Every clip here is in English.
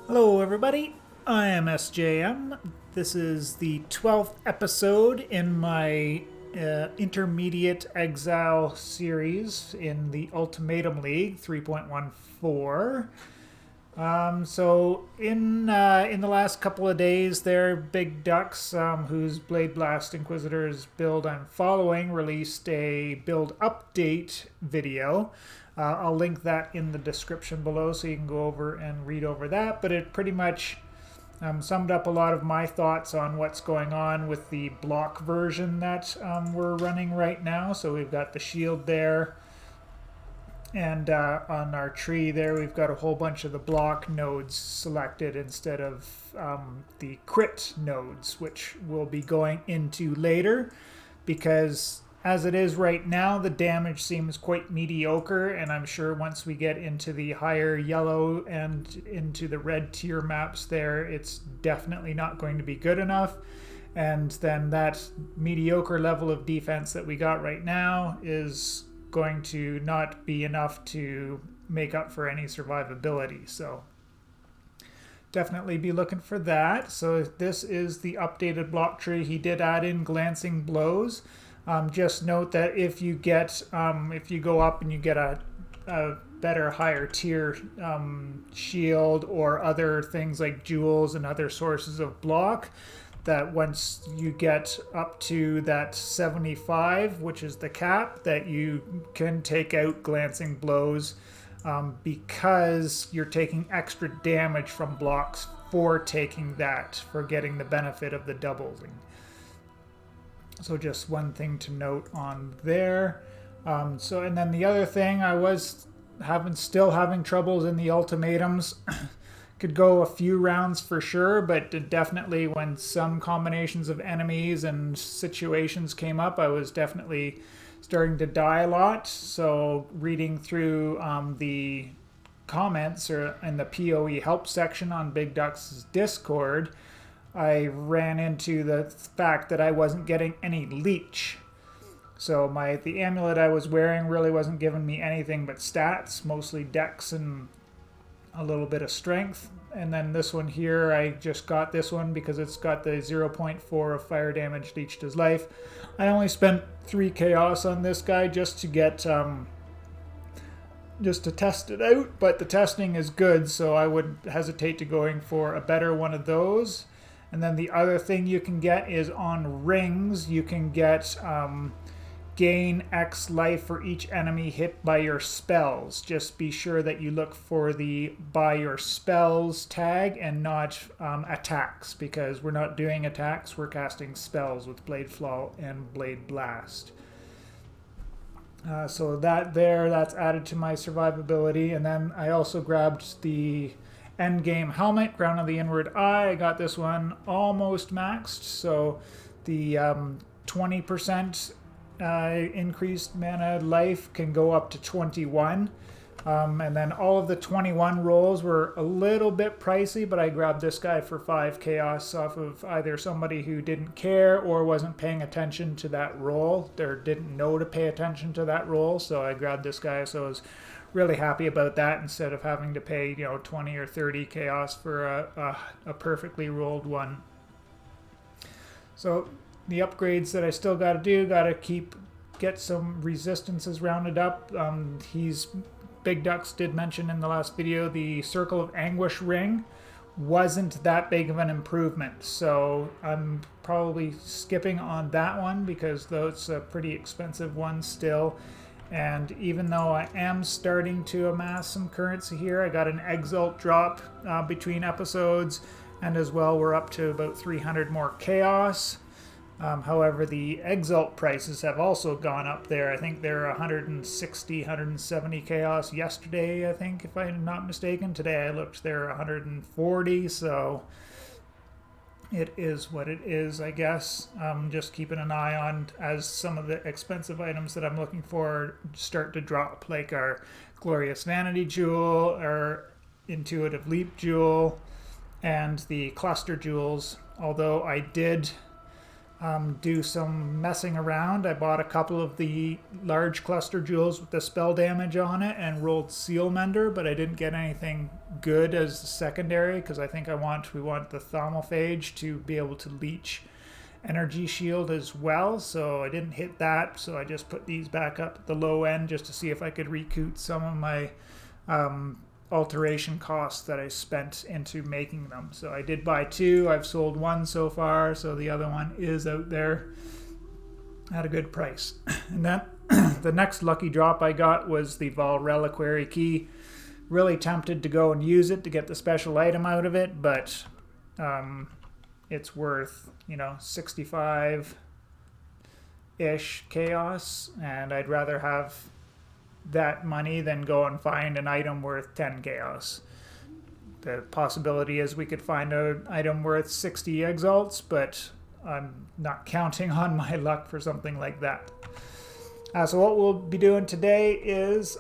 Hello, everybody. I am SJM. This is the 12th episode in my intermediate Exile series in the Ultimatum League 3.14. In the last couple of days, there, Big Ducks, whose Blade Blast Inquisitors build I'm following, released a build update video. I'll link that in the description below so you can go over and read over that. But it pretty much summed up a lot of my thoughts on what's going on with the block version that we're running right now. So we've got the shield there. And on our tree there, we've got a whole bunch of the block nodes selected instead of the crit nodes, which we'll be going into later. Because as it is right now, the damage seems quite mediocre, and I'm sure once we get into the higher yellow and into the red tier maps there, it's definitely not going to be good enough. And then that mediocre level of defense that we got right now is going to not be enough to make up for any survivability. So definitely be looking for that. So this is the updated block tree. He did add in glancing blows. Just note that if you go up and you get a better higher tier shield or other things like jewels and other sources of block, that once you get up to that 75, which is the cap, that you can take out glancing blows because you're taking extra damage from blocks for taking that, for getting the benefit of the doubling. So just one thing to note on there. And then the other thing, I was still having troubles in the ultimatums. Could go a few rounds for sure, but definitely when some combinations of enemies and situations came up, I was definitely starting to die a lot. So reading through the comments or in the PoE help section on Big Ducks' Discord, I ran into the fact that I wasn't getting any leech. So the amulet I was wearing really wasn't giving me anything but stats, mostly dex and a little bit of strength. And then this one here, I just got this one because it's got the 0.4 of fire damage leached his life. I only spent 3 chaos on this guy just to get just to test it out, but the testing is good, so I would hesitate to going for a better one of those. And then the other thing you can get is on rings, you can get gain X life for each enemy hit by your spells. Just be sure that you look for the by your spells tag and not attacks, because we're not doing attacks, we're casting spells with Blade Flaw and Blade Blast. So that's added to my survivability. And then I also grabbed the endgame helmet, Ground of the Inward Eye. I got this one almost maxed, so the 20% increased mana life can go up to 21. And then all of the 21 rolls were a little bit pricey, but I grabbed this guy for 5 chaos off of either somebody who didn't care or wasn't paying attention to that roll, or didn't know to pay attention to that roll. So I grabbed this guy, so I was really happy about that instead of having to pay 20 or 30 chaos for a perfectly rolled one. So the upgrades that I still got to do, got to get some resistances rounded up. Big Ducks did mention in the last video the Circle of Anguish ring wasn't that big of an improvement, so I'm probably skipping on that one because though it's a pretty expensive one still. And even though I am starting to amass some currency here, I got an Exalt drop between episodes, and as well we're up to about 300 more chaos. However, the Exalt prices have also gone up there. I think they're 160, 170 chaos yesterday, I think, if I'm not mistaken. Today I looked, they're 140, so it is what it is, I guess. Just keeping an eye on as some of the expensive items that I'm looking for start to drop, like our Glorious Vanity Jewel, our Intuitive Leap Jewel, and the Cluster Jewels. Although I did do some messing around. I bought a couple of the large cluster jewels with the spell damage on it and rolled Seal Mender, but I didn't get anything good as secondary because I think we want the Thaumophage to be able to leech energy shield as well, so I didn't hit that, so I just put these back up at the low end just to see if I could recoup some of my alteration costs that I spent into making them. So I did buy 2, I've sold 1 so far, so the other one is out there at a good price. And then the next lucky drop I got was the Vol Reliquary Key. Really tempted to go and use it to get the special item out of it, but it's worth, 65-ish chaos, and I'd rather have that money than go and find an item worth 10 chaos. The possibility is we could find an item worth 60 exalts, but I'm not counting on my luck for something like that. So what we'll be doing today is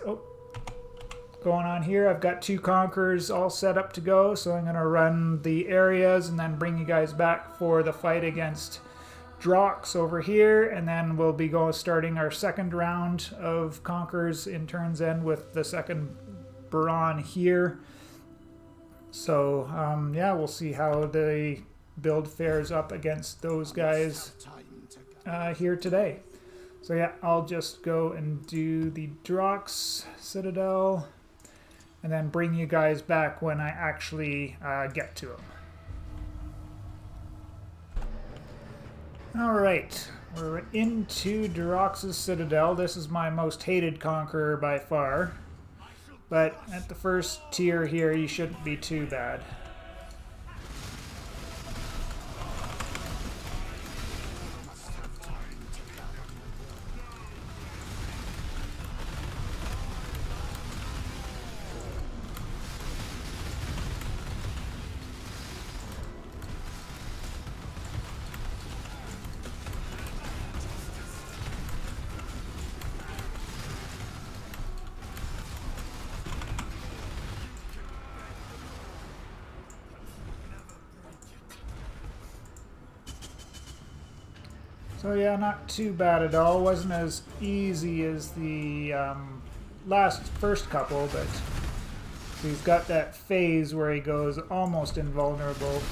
going on here. I've got 2 Conquerors all set up to go, so I'm going to run the areas and then bring you guys back for the fight against Drox over here, and then we'll be starting our second round of Conquerors in Turn's End with the second Baran here. So yeah, we'll see how the build fares up against those guys here today. So yeah, I'll just go and do the Drox Citadel and then bring you guys back when I actually get to them. Alright, we're into Drox's Citadel. This is my most hated Conqueror by far. But at the first tier here, you shouldn't be too bad. So yeah, not too bad at all. Wasn't as easy as the first couple, but he's got that phase where he goes almost invulnerable.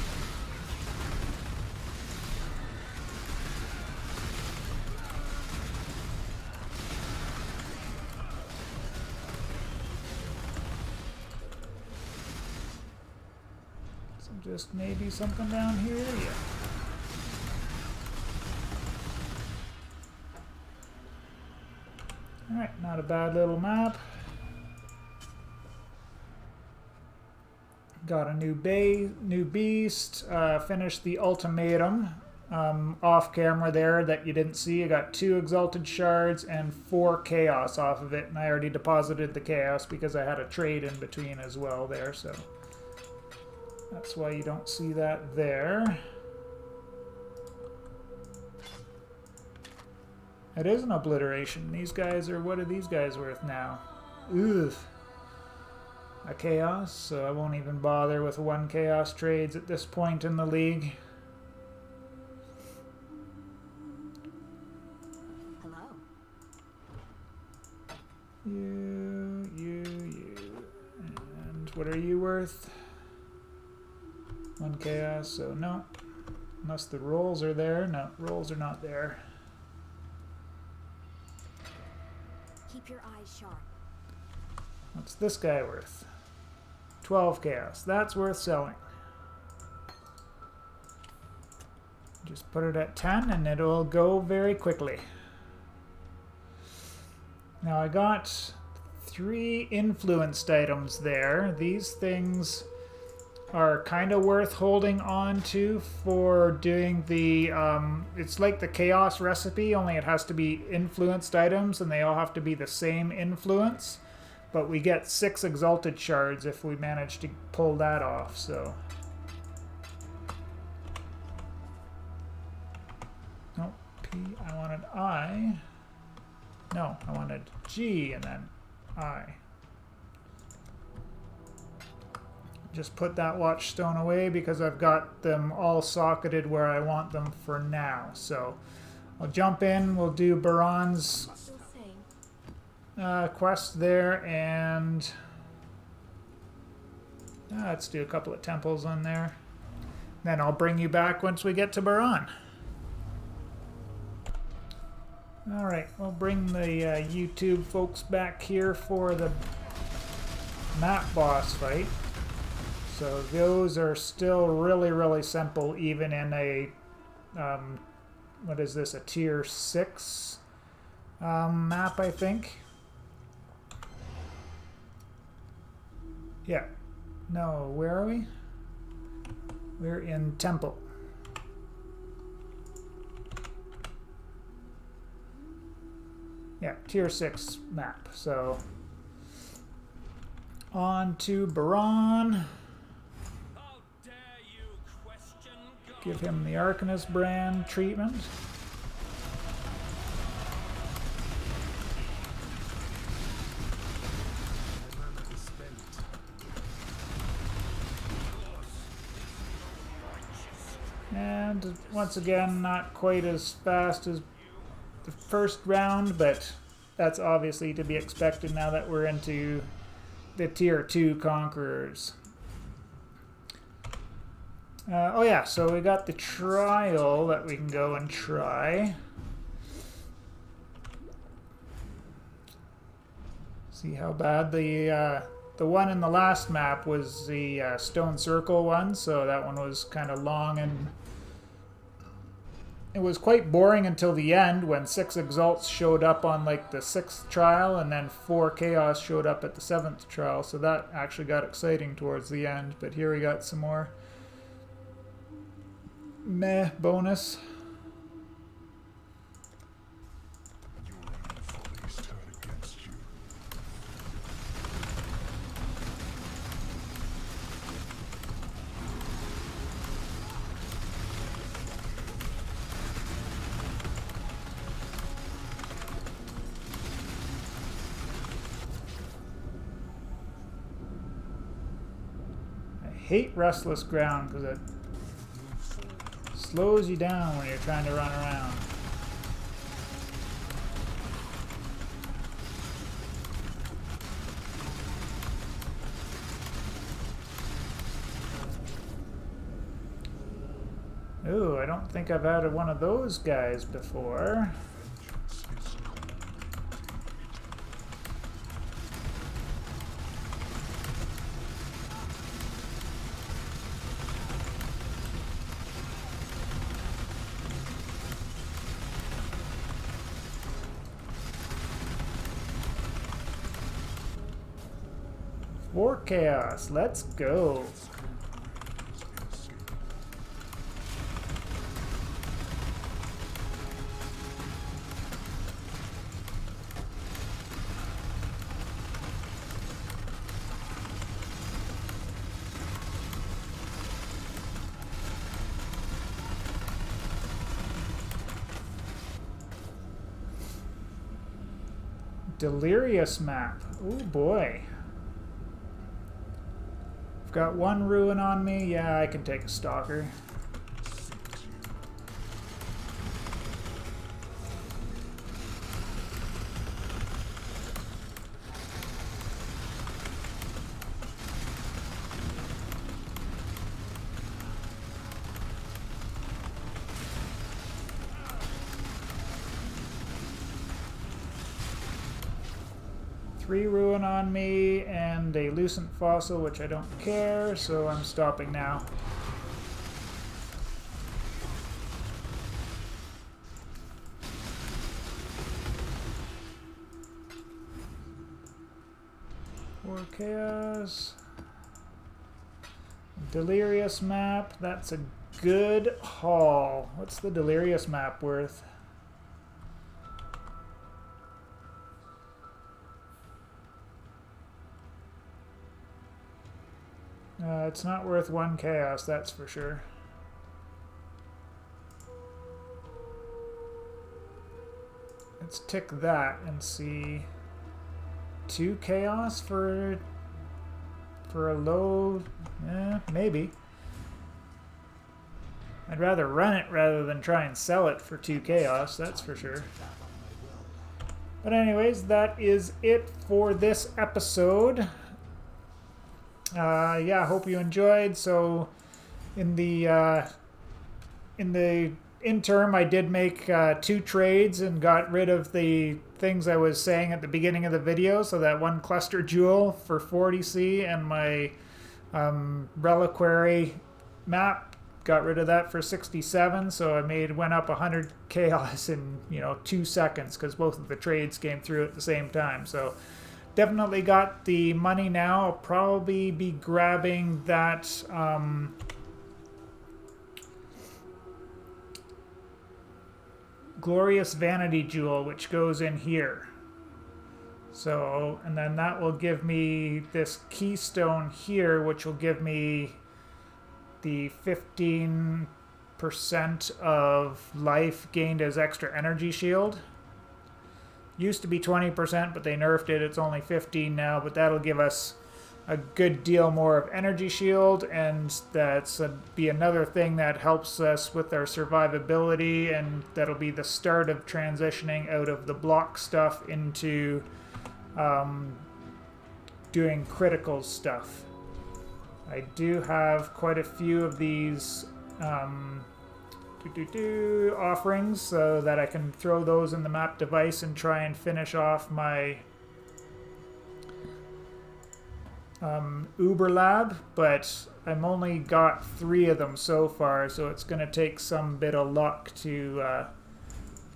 So just maybe something down here, yeah. Alright, not a bad little map. Got a new beast. Finished the ultimatum off camera there that you didn't see. I got 2 exalted shards and 4 chaos off of it, and I already deposited the chaos because I had a trade in between as well there, so that's why you don't see that there. It is an obliteration. These guys are, what are these guys worth now? Ugh. A chaos, so I won't even bother with 1 chaos trades at this point in the league. Hello. You. And what are you worth? 1 chaos, so no. Unless the rolls are there. No, rolls are not there. Keep your eyes sharp. What's this guy worth? 12 chaos. That's worth selling. Just put it at 10 and it'll go very quickly. Now I got 3 influenced items there. These things are kind of worth holding on to for doing the, it's like the chaos recipe, only it has to be influenced items and they all have to be the same influence. But we get 6 exalted shards if we manage to pull that off, so. No, P, I wanted I. No, I wanted G and then I. just put that watch stone away because I've got them all socketed where I want them for now. So I'll jump in, we'll do Baran's Still saying. quest there, and let's do a couple of temples on there. Then I'll bring you back once we get to Baran. Alright, we'll bring the YouTube folks back here for the map boss fight. So those are still really simple, even in a, what is this, a tier 6 map, I think. Yeah. No, where are we? We're in Temple. Yeah, tier 6 map. So on to Baran. Give him the Arcanist brand treatment. And once again, not quite as fast as the first round, but that's obviously to be expected now that we're into the tier 2 Conquerors. Oh yeah, so we got the trial that we can go and try. See how bad the one in the last map was the stone circle one, so that one was kind of long and it was quite boring until the end when 6 Exalts showed up on like the 6th trial and then 4 Chaos showed up at the 7th trial, so that actually got exciting towards the end. But here we got some more meh bonus. I hate restless ground because it slows you down when you're trying to run around. Ooh, I don't think I've added one of those guys before. For Chaos, let's go. Delirious map. Oh boy. I've got 1 ruin on me. Yeah, I can take a stalker. Three ruin on me and a lucent fossil, which I don't care, so I'm stopping now. For Chaos. Delirious map, that's a good haul. What's the Delirious map worth? It's not worth 1 chaos, that's for sure. Let's tick that and see. 2 chaos for for a low, maybe. I'd rather run it rather than try and sell it for 2 chaos, that's for sure. But anyways, that is it for this episode. Yeah, I hope you enjoyed. So in the interim, I did make 2 trades and got rid of the things I was saying at the beginning of the video. So that 1 cluster jewel for 40C and my reliquary map, got rid of that for 67. So I went up 100 chaos in 2 seconds because both of the trades came through at the same time. So definitely got the money now. I'll probably be grabbing that Glorious Vanity Jewel, which goes in here. So, and then that will give me this keystone here, which will give me the 15% of life gained as extra energy shield. Used to be 20%, but they nerfed it. It's only 15 now, but that'll give us a good deal more of energy shield, and that's be another thing that helps us with our survivability, and that'll be the start of transitioning out of the block stuff into doing critical stuff. I do have quite a few of these offerings so that I can throw those in the map device and try and finish off my Uber Lab, but I've only got 3 of them so far, so it's going to take some bit of luck to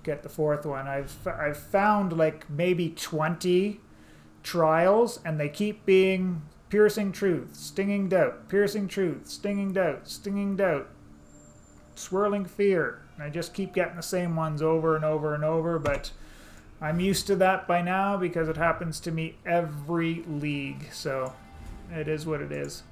get the 4th one. I've found like maybe 20 trials, and they keep being piercing truth, stinging doubt, piercing truth, stinging doubt, swirling fear. And I just keep getting the same ones over and over and over, but I'm used to that by now because it happens to me every league, so it is what it is.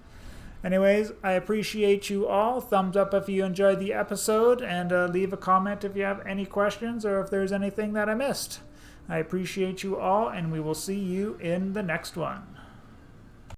Anyways, I appreciate you all. Thumbs up if you enjoyed the episode, and leave a comment if you have any questions or if there's anything that I missed. I appreciate you all, and we will see you in the next one.